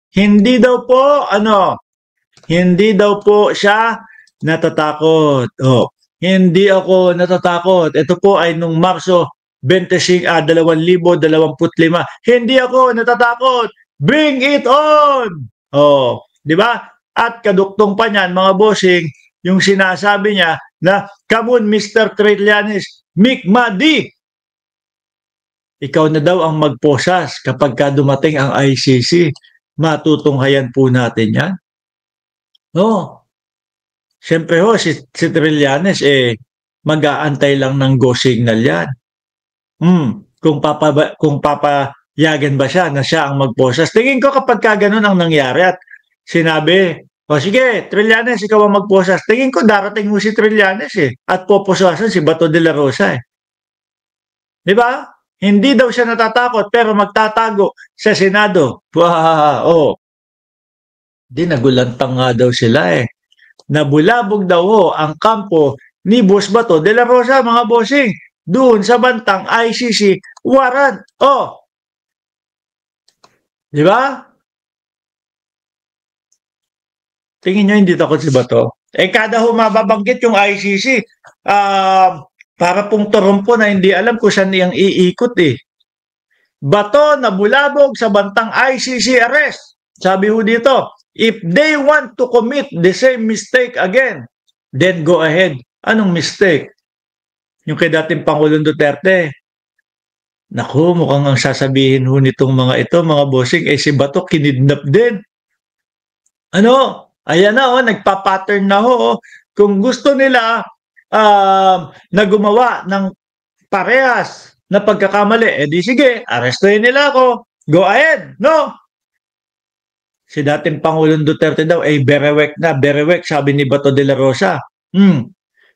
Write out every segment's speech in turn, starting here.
Hindi daw po, hindi daw po siya natatakot. Oh, hindi ako natatakot. Ito po ay nung Marso 25, 2025. Hindi ako natatakot. Bring it on! Oh, di ba? At kaduktong pa niyan, mga bossing, yung sinasabi niya na, come on, Mr. Trillanes, make madi. Ikaw na daw ang magposas kapag ka dumating ang ICC. Matutunghayan po natin yan. No, siyempre ho, si Trillanes, mag-aantay lang ng go signal yan. Kung papayagan ba siya na siya ang magposas. Tingin ko kapag ka ganun ang nangyari at sinabi, o sige, Trillanes, ikaw ang magposas. Tingin ko darating mo si Trillanes at poposasan si Bato de la Rosa Di ba? Hindi daw siya natatakot pero magtatago sa Senado. Wow, oh. Di nagulantang nga daw sila Nabulabog daw ang kampo ni Boss Bato de la Rosa, mga bossing, doon sa bantang ICC warrant. Oh, di ba? Tingin nyo hindi takot si Bato? Kada humababanggit yung ICC, para pong turumpo na hindi alam kung saan niyang iikot Bato nabulabog sa bantang ICC arrest. Sabi ho dito, if they want to commit the same mistake again, then go ahead. Anong mistake? Yung kay dating Pangulong Duterte. Naku, mukhang ang sasabihin ho nitong mga ito, mga bossing, si Bato kinidnap din. Ayan na nagpa-pattern na ho. Kung gusto nila na gumawa ng parehas na pagkakamali, di sige, arestuhin nila ako. Go ahead, no? Si dating Pangulong Duterte daw, berewek na, berewek, sabi ni Bato de la Rosa.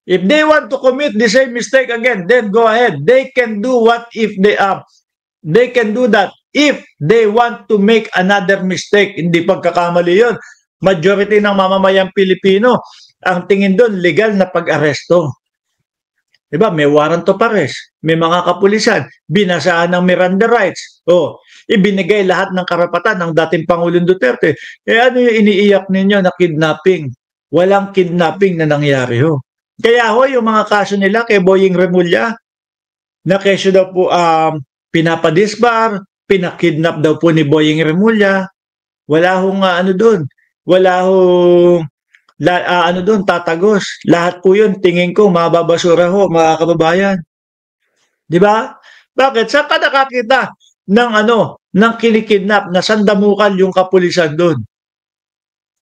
If they want to commit the same mistake again, then go ahead. They can do what if they can do that if they want to make another mistake. Hindi pagkakamali yun. Majority ng mamamayang Pilipino, ang tingin doon, legal na pag-aresto. Diba? May warrant of arrest, may mga kapulisan, binasaan ng Miranda rights. Ibinigay lahat ng karapatan ng dating Pangulong Duterte. Ano yung iniiyak ninyo na kidnapping? Walang kidnapping na nangyari Kaya yung mga kaso nila kay Boying Remulla, na keso daw po pinapadisbar, pinakidnap daw po ni Boying Remulla. Wala doon. Wala doon, tatagos. Lahat po yun, tingin ko, mababasura mga kababayan. Di ba? Bakit? Saan ka nakakita ng kinikidnap na sandamukal yung kapulisan doon?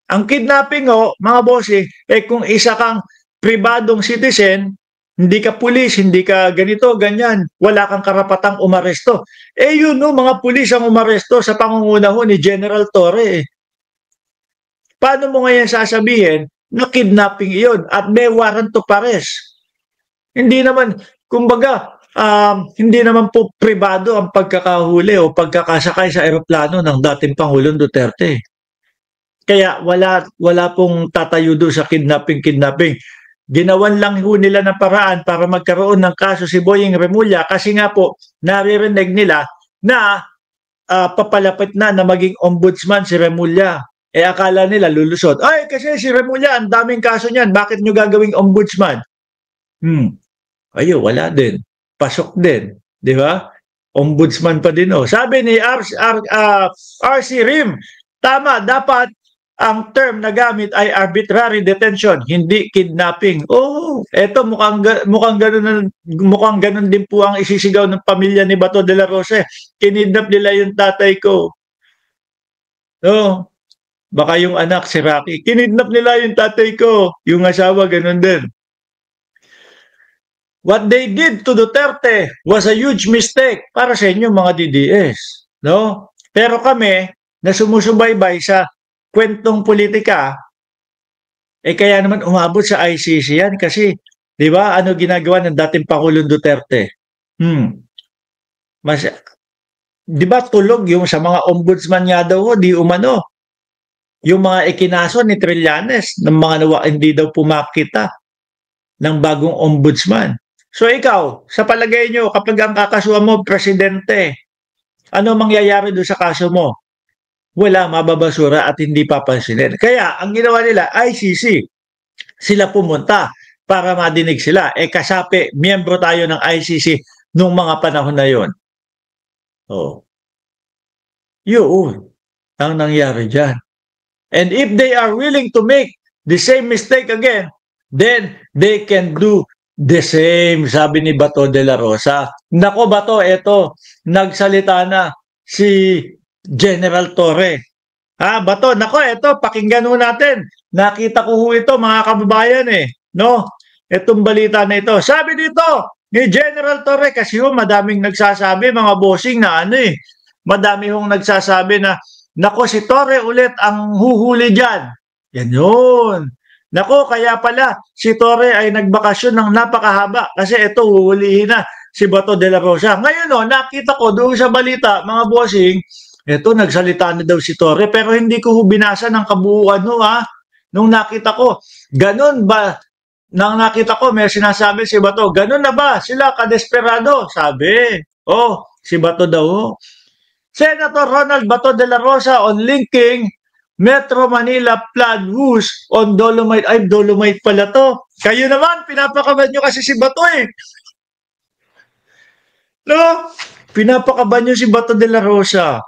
Ang kidnapping mga bossing, kung isa kang pribadong citizen, hindi ka pulis, hindi ka ganito, ganyan, wala kang karapatang umaresto. Yun mga pulis ang umaresto sa pangunguna ni General Torre Paano mo ngayon sasabihin na kidnapping iyon at may warrant of arrest? Hindi naman, kumbaga, hindi naman po pribado ang pagkakahuli o pagkakasakay sa eroplano ng dating Pangulong Duterte. Kaya wala pong tatayo doon sa kidnapping. Ginawan lang ho nila ng paraan para magkaroon ng kaso si Boying Remulla kasi nga po naririnig nila na papalapit na maging ombudsman si Remulla. Akala nila lulusot. Kasi si Remulla, ang daming kaso niyan. Bakit nyo gagawing ombudsman? Wala din. Pasok din. Di ba? Ombudsman pa din. Sabi ni RC Rim, tama, dapat ang term na gamit ay arbitrary detention, hindi kidnapping. Eto mukhang ganun din po ang isisigaw ng pamilya ni Bato de la Rosa. Kinidnap nila yung tatay ko. Baka yung anak si Rocky, kinidnap nila yung tatay ko, yung asawa ganun din. What they did to Duterte was a huge mistake para sa inyo mga DDS, no? Pero kami na sumusubaybay sa kwentong politika, kaya naman umabot sa ICC yan kasi, di ba, ano ginagawa ng dating Pangulong Duterte? Di ba tulog yung sa mga ombudsman nga daw, di umano. Yung mga ikinaso ni Trillanes ng mga hindi daw pumakita ng bagong ombudsman. So ikaw, sa palagay nyo, kapag ang kakasuhan mo, presidente, ano mangyayari doon sa kaso mo? wala, mababasura at hindi papansinin. Kaya ang ginawa nila, ICC, sila pumunta para madinig sila. Kasapi, miyembro tayo ng ICC nung mga panahon na yon. Oh, yun ang nangyari dyan. And if they are willing to make the same mistake again, then they can do the same, sabi ni Bato de la Rosa. Nako Bato, eto, nagsalita na si General Torre. Bato, nako, eto, pakinggan ho natin. Nakita ko ho ito, mga kababayan no? Itong balita na ito. Sabi dito ni General Torre, kasi ho, madaming nagsasabi, mga bossing na madami hong nagsasabi na nako, si Torre ulit ang huhuli dyan. Yan yun. Nako, kaya pala si Torre ay nagbakasyon ng napakahaba kasi ito huhulihin na si Bato de la Rosa. Ngayon nakita ko doon sa balita, mga bossing, ito nagsalita na daw si Torre pero hindi ko binasa ng kabuuan nung nakita ko. Ganun ba? Nang nakita ko may sinasabi si Bato, ganun na ba sila kadesperado? Sabi. Si Bato daw. Senator Ronald Bato de la Rosa on linking Metro Manila flood woes on Dolomite. Ay, Dolomite pala to. Kayo naman, pinapakaban nyo kasi si Bato No? Pinapakaban nyo si Bato de la Rosa.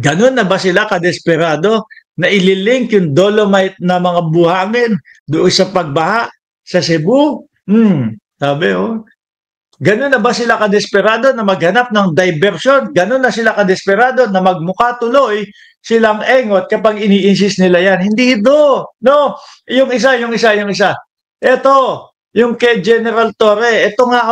Ganun na ba sila kadesperado na ililink yung Dolomite na mga buhangin doon sa pagbaha sa Cebu? Sabi ganun na ba sila kadesperado na maghanap ng diversion? Ganun na sila kadesperado na magmukha tuloy silang engot kapag ini-insist nila yan? Hindi ito. No? Yung isa. Ito, yung kay General Torre. Ito nga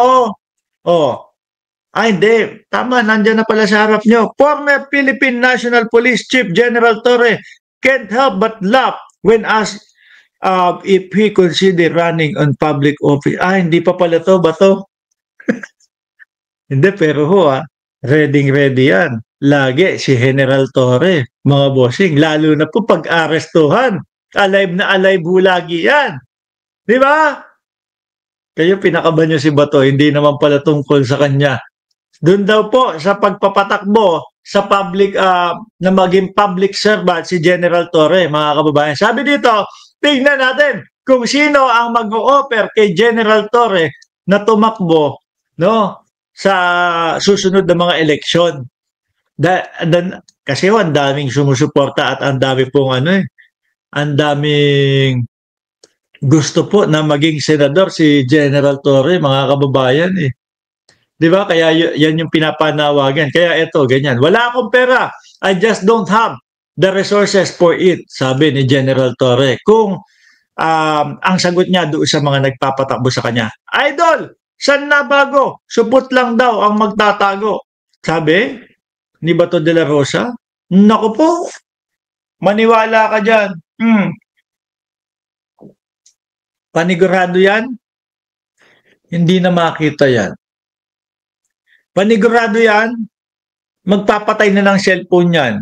hindi. Tama, nandiyan na pala sa harap nyo. Former Philippine National Police Chief General Torre can't help but laugh when asked if he consider running on public office. Hindi pa pala to, Bato? Hindi, pero ready yan. Lagi si General Torre, mga bossing, lalo na po pag-arestuhan. Alive na alive lagi yan. Di ba? Kayo pinakaban nyo si Bato, hindi naman pala tungkol sa kanya. Doon daw po sa pagpapatakbo sa public na maging public servant si General Torre, mga kababayan. Sabi dito, tingnan natin kung sino ang mag-o-offer kay General Torre na tumakbo sa susunod na mga eleksyon. Kasi ang daming sumusuporta at ang dami pong ang daming gusto po na maging senador si General Torre, mga kababayan Di ba? Kaya yan yung pinapanawagan. Kaya ito, ganyan. Wala akong pera. I just don't have the resources for it, sabi ni General Torre. Kung ang sagot niya doon sa mga nagpapatakbo sa kanya, Idol, saan na bago? Supot lang daw ang magtatago. Sabi ni Bato de la Rosa. Naku po, maniwala ka dyan. Panigurado yan? Hindi na makita yan. Panigurado yan, magpapatay na ng cellphone yan.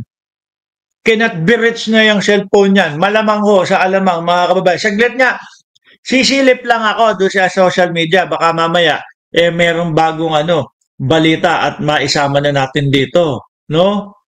Cannot be reached na yung cellphone yan. Malamang sa alamang, mga kababayan. Saglit nga, sisilip lang ako doon sa social media. Baka mamaya, merong bagong balita at maisama na natin dito. No?